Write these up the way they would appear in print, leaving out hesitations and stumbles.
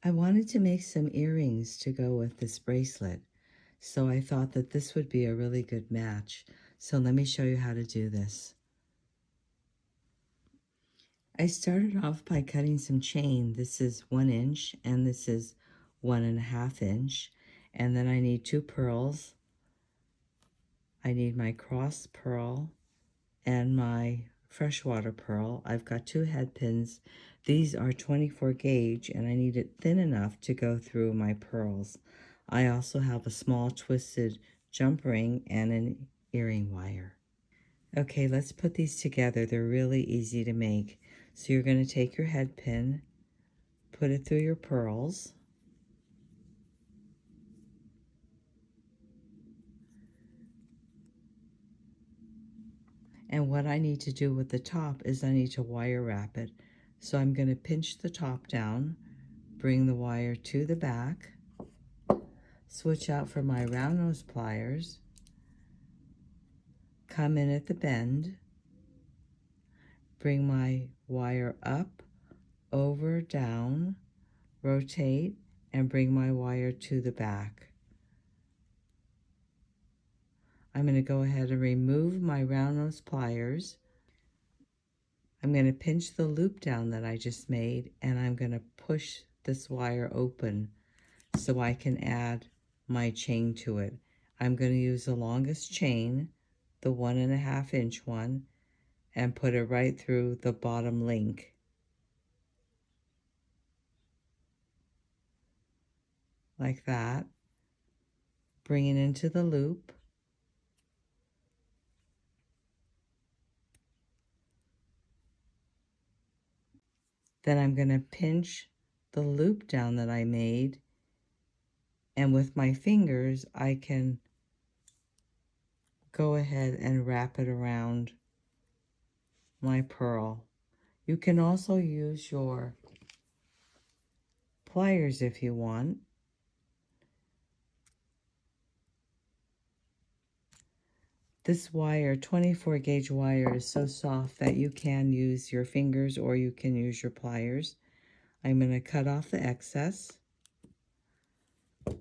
I wanted to make some earrings to go with this bracelet, so I thought that this would be a really good match. So let me show you how to do this. I started off by cutting some chain. This is 1 inch and this is 1.5 inch. And then I need 2 pearls. I need my cross pearl and my freshwater pearl. I've got 2 head pins. These are 24 gauge and I need it thin enough to go through my pearls. I also have a small twisted jump ring and an earring wire. Okay, let's put these together. They're really easy to make. So you're going to take your head pin, put it through your pearls, and what I need to do with the top is I need to wire wrap it. So I'm going to pinch the top down, bring the wire to the back, switch out for my round nose pliers, come in at the bend, bring my wire up, over, down, rotate, and bring my wire to the back. I'm going to go ahead and remove my round nose pliers. I'm going to pinch the loop down that I just made, and I'm going to push this wire open so I can add my chain to it. I'm going to use the longest chain, the 1.5 inch one, and put it right through the bottom link. Like that. Bring it into the loop. Then I'm going to pinch the loop down that I made, and with my fingers I can go ahead and wrap it around my pearl. You can also use your pliers if you want. This wire, 24 gauge wire, is so soft that you can use your fingers or you can use your pliers. I'm going to cut off the excess,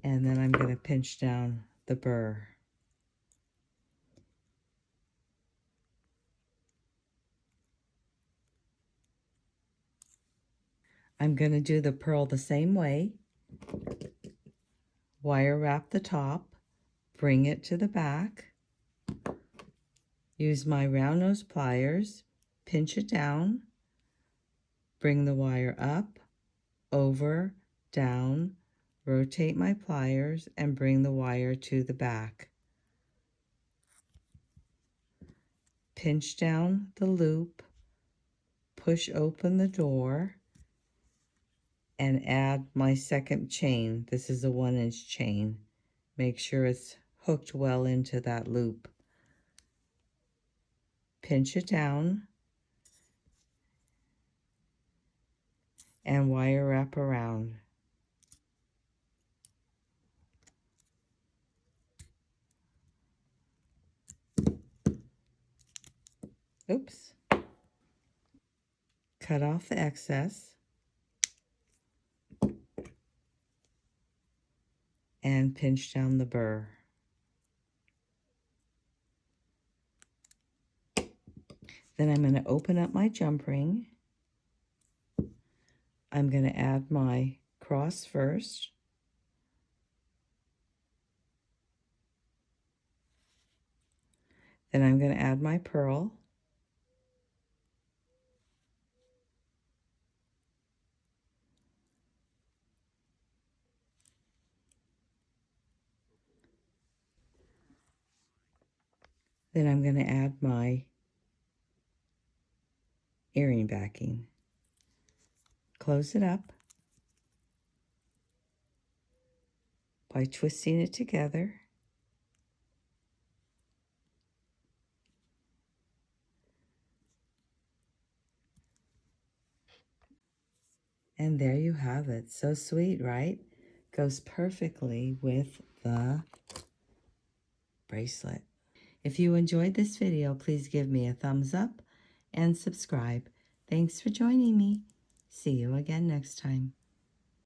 and then I'm going to pinch down the burr. I'm going to do the pearl the same way. Wire wrap the top, bring it to the back, use my round nose pliers, pinch it down, bring the wire up, over, down, rotate my pliers, and bring the wire to the back. Pinch down the loop, push open the door, and add my second chain. This is a 1 inch chain. Make sure it's hooked well into that loop. Pinch it down and wire wrap around. Oops. Cut off the excess and pinch down the burr. Then I'm going to open up my jump ring. I'm going to add my cross first. Then I'm going to add my pearl. Then I'm going to add my earring backing. Close it up by twisting it together. And there you have it. So sweet, right? Goes perfectly with the bracelet. If you enjoyed this video, please give me a thumbs up and subscribe. Thanks for joining me. See you again next time.